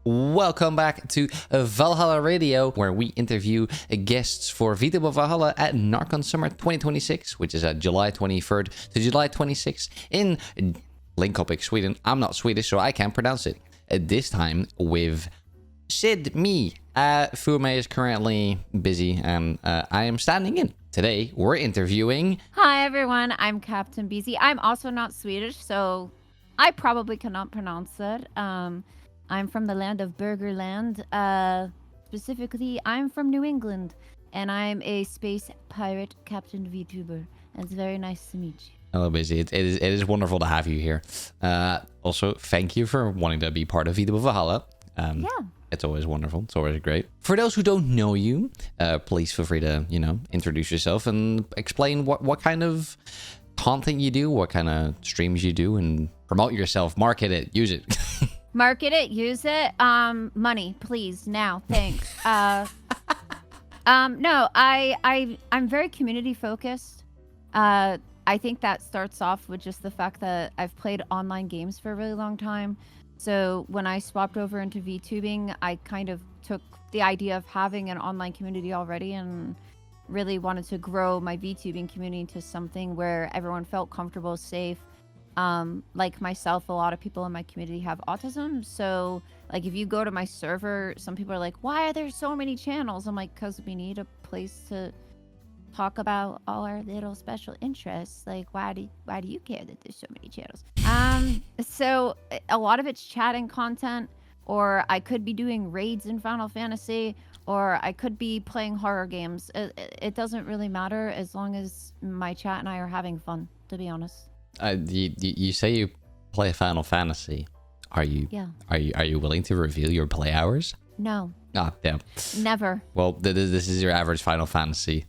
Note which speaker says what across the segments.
Speaker 1: Welcome back to Valhalla Radio, where we interview guests for VTuber Valhalla at Närcon Summer 2026, which is July 23rd to July 26th in Linköping, Sweden. I'm not Swedish, so I can't pronounce it. This time with Syd me. Fume is currently busy, and I am standing in. Today, we're interviewing...
Speaker 2: Hi, everyone. I'm Captain Beezy. I'm also not Swedish, so I probably cannot pronounce it. I'm from the land of Burgerland. Specifically, I'm from New England, and I'm a space pirate Captain VTuber. And it's very nice to meet you.
Speaker 1: Hello, Busy. It is wonderful to have you here. Also, thank you for wanting to be part of VTuber Valhalla.
Speaker 2: Yeah.
Speaker 1: It's always wonderful. It's always great. For those who don't know you, please feel free to, introduce yourself and explain what kind of content you do, what kind of streams you do, and promote yourself, market it, use it.
Speaker 2: Market it, use it. Money, please, now. Thanks. No, I'm very community focused. I think that starts off with just the fact that I've played online games for a really long time. So when I swapped over into VTubing, I kind of took the idea of having an online community already and really wanted to grow my VTubing community to something where everyone felt comfortable, safe. Like myself, a lot of people in my community have autism. So like if you go to my server, some people are like, why are there so many channels? I'm like, because we need a place to talk about all our little special interests. Like, why do you care that there's so many channels? So a lot of it's chatting content, or I could be doing raids in Final Fantasy, or I could be playing horror games. It doesn't really matter as long as my chat and I are having fun, to be honest.
Speaker 1: You say you play Final Fantasy. Are you?
Speaker 2: Yeah.
Speaker 1: Are you willing to reveal your play hours?
Speaker 2: No.
Speaker 1: Ah, damn.
Speaker 2: Never.
Speaker 1: Well, this is your average Final Fantasy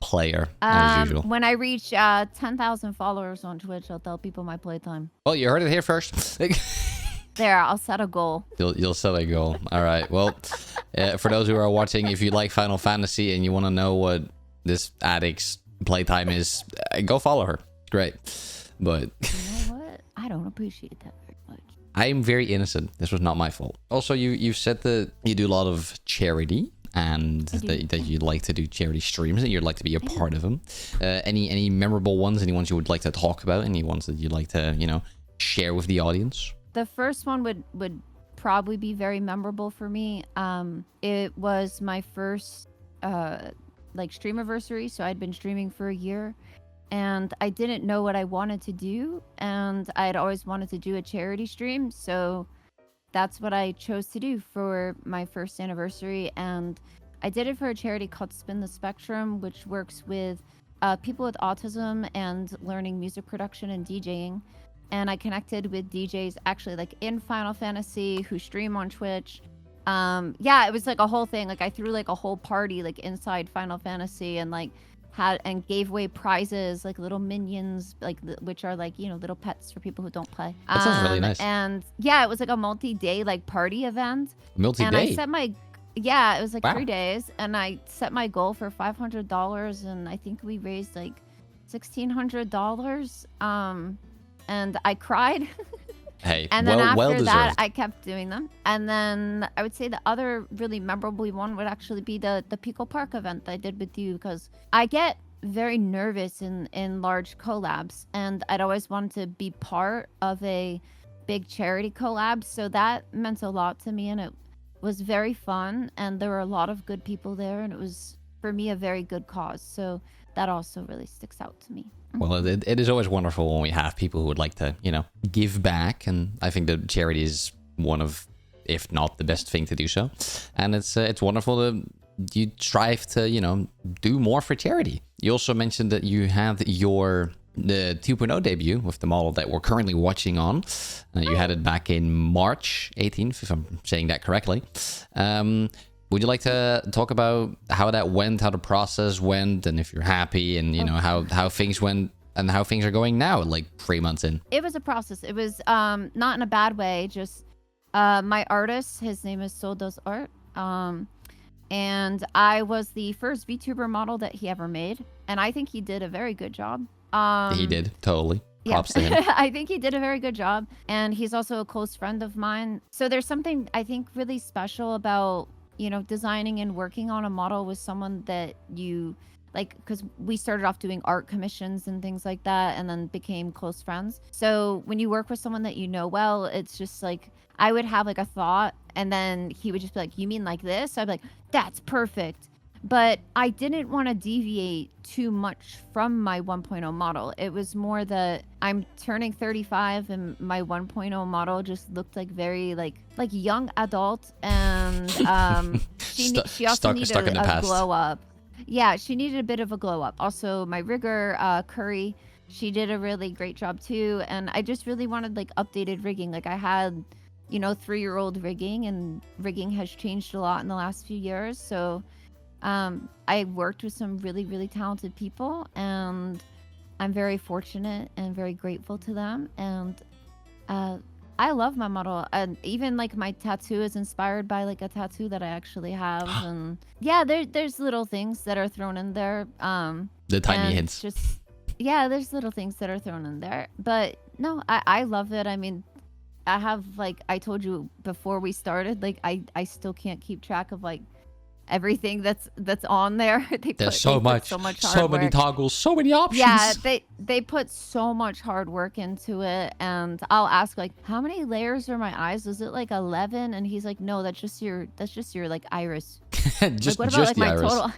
Speaker 1: player, as usual.
Speaker 2: When I reach 10,000 followers on Twitch, I'll tell people my playtime.
Speaker 1: Well, you heard it here first.
Speaker 2: There, I'll set a goal.
Speaker 1: You'll set a goal. All right. Well, for those who are watching, if you like Final Fantasy and you want to know what this addict's playtime is, go follow her. Great. But
Speaker 2: you know what? I don't appreciate that very much.
Speaker 1: I'm very innocent. This was not my fault. Also, you said that you do a lot of charity and that you like to do charity streams, and you'd like to be a part of them. Any memorable ones? Any ones you would like to talk about? Any ones that you'd like to share with the audience?
Speaker 2: The first one would probably be very memorable for me. It was my first stream anniversary, so I'd been streaming for a year. And I didn't know what I wanted to do, and I'd always wanted to do a charity stream, so that's what I chose to do for my first anniversary. And I did it for a charity called Spin the Spectrum, which works with people with autism and learning music production and DJing. And I connected with DJs actually like in Final Fantasy who stream on Twitch. Yeah, it was like a whole thing. Like I threw like a whole party like inside Final Fantasy and like gave away prizes like little minions, like which are like little pets for people who don't play.
Speaker 1: That sounds really nice.
Speaker 2: And yeah, it was like a multi-day like party event.
Speaker 1: Multi-day.
Speaker 2: And I set it was like
Speaker 1: Wow.
Speaker 2: 3 days, and I set my goal for $500, and I think we raised like $1,600. And I cried.
Speaker 1: Hey,
Speaker 2: and then after that,
Speaker 1: deserved.
Speaker 2: I kept doing them. And then I would say the other really memorable one would actually be the Pico Park event that I did with you, because I get very nervous in large collabs, and I'd always wanted to be part of a big charity collab. So that meant a lot to me, and it was very fun. And there were a lot of good people there, and it was, for me, a very good cause. So that also really sticks out to me.
Speaker 1: Well, it is always wonderful when we have people who would like to, give back. And I think that charity is one of, if not the best thing to do so. And it's wonderful that you strive to, do more for charity. You also mentioned that you had the 2.0 debut with the model that we're currently watching on. You had it back in March 18th, if I'm saying that correctly. Would you like to talk about how that went, how the process went, and if you're happy, and how things went and how things are going now, like 3 months in?
Speaker 2: It was a process. It was not in a bad way. Just my artist, his name is Syd Nouzen, and I was the first VTuber model that he ever made, and I think he did a very good job.
Speaker 1: He did, totally. Props to him.
Speaker 2: I think he did a very good job. And he's also a close friend of mine. So there's something I think really special about, designing and working on a model with someone that you like, because we started off doing art commissions and things like that and then became close friends. So when you work with someone that you know well, it's just like I would have like a thought and then he would just be like, you mean like this? I'd be like, that's perfect. But I didn't want to deviate too much from my 1.0 model. It was more that I'm turning 35 and my 1.0 model just looked like very like young adult, and she also needed a glow up. Yeah, she needed a bit of a glow up. Also, my rigger, Curry, she did a really great job too, and I just really wanted like updated rigging. Like I had, 3-year-old rigging, and rigging has changed a lot in the last few years. So I worked with some really, really talented people, and I'm very fortunate and very grateful to them. And I love my model. And even like my tattoo is inspired by like a tattoo that I actually have. And yeah, there's little things that are thrown in there.
Speaker 1: The tiny hints.
Speaker 2: There's little things that are thrown in there. But no, I love it. I mean, I have, like I told you before we started, like I still can't keep track of like everything that's on there.
Speaker 1: There's so many toggles, so many options.
Speaker 2: Yeah, they put so much hard work into it, and I'll ask like, how many layers are my eyes? Was it like 11? And he's like, no, that's just your like iris.
Speaker 1: Just,
Speaker 2: like, what about like my iris. Total?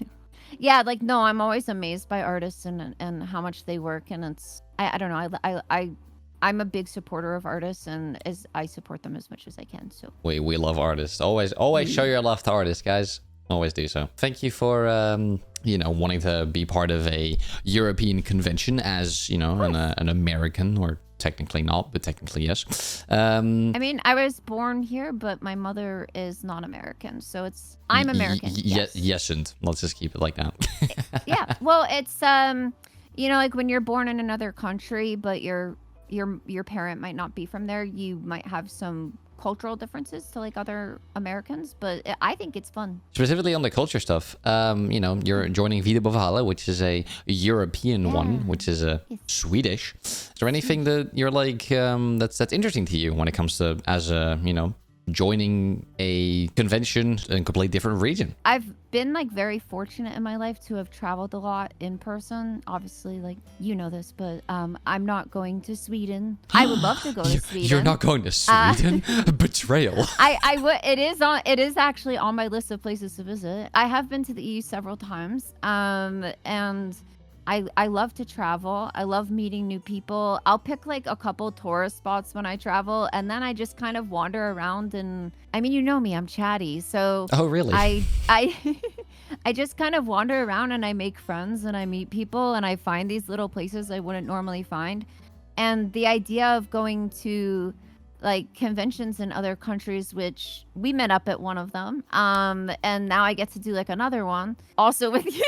Speaker 2: Yeah, like no, I'm always amazed by artists and how much they work, and it's I don't know, I'm a big supporter of artists, and I support them as much as I can. So
Speaker 1: we love artists. Always show your love to artists, guys. Always do so. Thank you for wanting to be part of a European convention as an American, or technically not, but technically yes.
Speaker 2: I mean, I was born here, but my mother is not American, so I'm American.
Speaker 1: Yes, and let's just keep it like that.
Speaker 2: Yeah, well, it's like when you're born in another country, but your parent might not be from there, you might have some cultural differences to like other Americans, but I think it's fun. Specifically
Speaker 1: on the culture stuff, you're joining VTuber Valhalla, which is a European one, which is a Swedish. Is there anything that you're like that's interesting to you when it comes to joining a convention in a completely different region?
Speaker 2: I've been like very fortunate in my life to have traveled a lot in person. Obviously, like this, but I'm not going to Sweden. I would love to go to Sweden.
Speaker 1: You're not going to Sweden? Betrayal.
Speaker 2: I would. It is actually on my list of places to visit. I have been to the EU several times, and I love to travel. I love meeting new people. I'll pick like a couple tourist spots when I travel, and then I just kind of wander around. And I mean, you know me, I'm chatty, so
Speaker 1: oh really?
Speaker 2: I just kind of wander around and I make friends and I meet people and I find these little places I wouldn't normally find. And the idea of going to like conventions in other countries, which we met up at one of them, and now I get to do like another one also with you.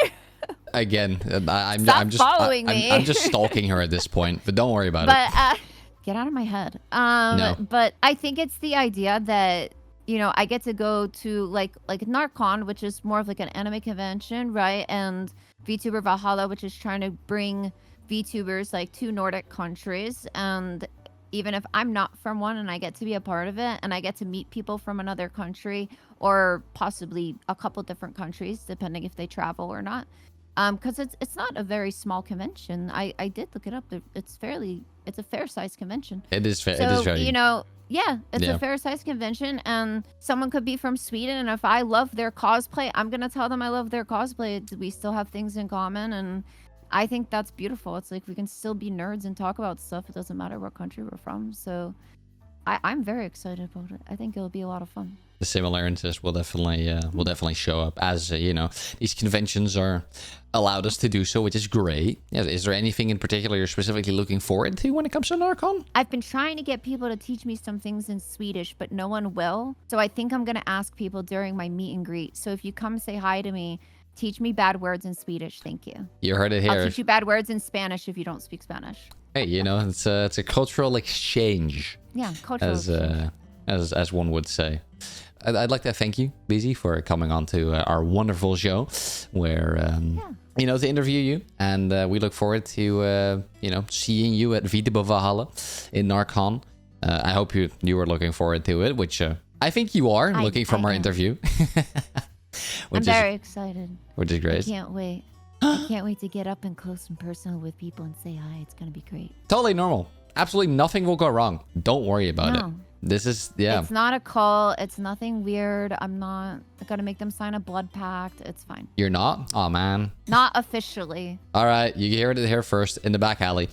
Speaker 1: Again, I'm just stalking her at this point, but don't worry about
Speaker 2: it. Get out of my head.
Speaker 1: No.
Speaker 2: But I think it's the idea that I get to go to like Närcon, which is more of like an anime convention, right? And VTuber Valhalla, which is trying to bring VTubers like to Nordic countries. And even if I'm not from one, and I get to be a part of it, and I get to meet people from another country, or possibly a couple different countries, depending if they travel or not. Because it's not a very small convention. I did look it up. It's a fair sized convention.
Speaker 1: It is fair.
Speaker 2: So,
Speaker 1: it is very.
Speaker 2: It's a fair sized convention, and someone could be from Sweden, and if I love their cosplay, I'm gonna tell them I love their cosplay. We still have things in common, and I think that's beautiful. It's like we can still be nerds and talk about stuff. It doesn't matter what country we're from. So I'm very excited about it. I think it'll be a lot of fun.
Speaker 1: The similarities will definitely show up as these conventions are allowed us to do so, which is great. Yeah, is there anything in particular you're specifically looking forward to when it comes to Närcon?
Speaker 2: I've been trying to get people to teach me some things in Swedish, but no one will. So I think I'm gonna ask people during my meet and greet. So if you come say hi to me, teach me bad words in Swedish. Thank you.
Speaker 1: You heard it here.
Speaker 2: I'll teach you bad words in Spanish if you don't speak Spanish.
Speaker 1: Hey, it's a cultural exchange.
Speaker 2: Yeah, cultural exchange.
Speaker 1: as one would say. I'd like to thank you, Beezy, for coming on to our wonderful show, where to interview you, and we look forward to seeing you at VTuber Valhalla in Närcon. I hope you were looking forward to it, which I think you are, looking from our interview.
Speaker 2: I'm very excited.
Speaker 1: Which is great.
Speaker 2: I can't wait. I can't wait to get up and close and personal with people and say hi. It's gonna be great.
Speaker 1: Totally normal. Absolutely nothing will go wrong. Don't worry about it. This is,
Speaker 2: It's not a call. It's nothing weird. I'm not gonna make them sign a blood pact. It's fine.
Speaker 1: You're not? Oh, man.
Speaker 2: Not officially.
Speaker 1: All right. You heard it here first in the back alley.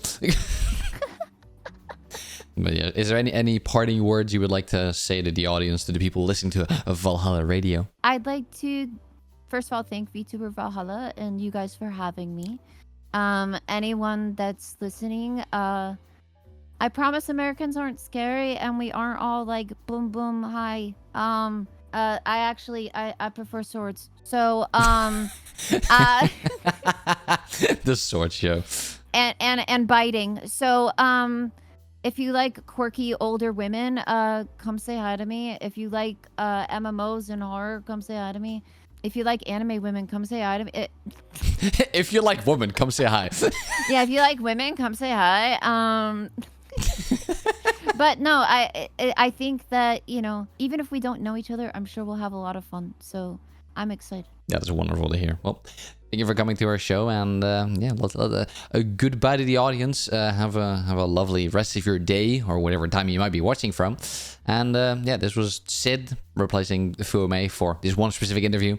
Speaker 1: But yeah, is there any parting words you would like to say to the audience, to the people listening to Valhalla Radio?
Speaker 2: I'd like to, first of all, thank VTuber Valhalla and you guys for having me. Anyone that's listening, I promise Americans aren't scary and we aren't all like boom boom hi. I prefer swords. So
Speaker 1: the sword show.
Speaker 2: And biting. So if you like quirky older women, come say hi to me. If you like MMOs and horror, come say hi to me. If you like anime women, come say hi to me.
Speaker 1: If you like women, come say hi.
Speaker 2: Yeah, if you like women, come say hi. But no, I think that, even if we don't know each other, I'm sure we'll have a lot of fun. So I'm excited. That's
Speaker 1: wonderful to hear. Well, thank you for coming to our show, and let's a goodbye to the audience. Have a lovely rest of your day or whatever time you might be watching from. And this was Syd replacing Fume for this one specific interview.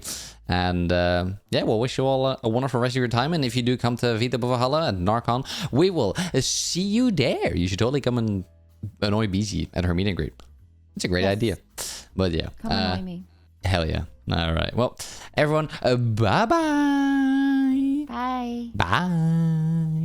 Speaker 1: And we'll wish you all a wonderful rest of your time. And if you do come to VTuber Valhalla and Närcon, we will see you there. You should totally come and annoy Beezy at her meet and greet. It's a great idea. But yeah,
Speaker 2: come annoy me.
Speaker 1: Hell yeah. All right. Well, everyone, bye-bye.
Speaker 2: Bye.
Speaker 1: Bye.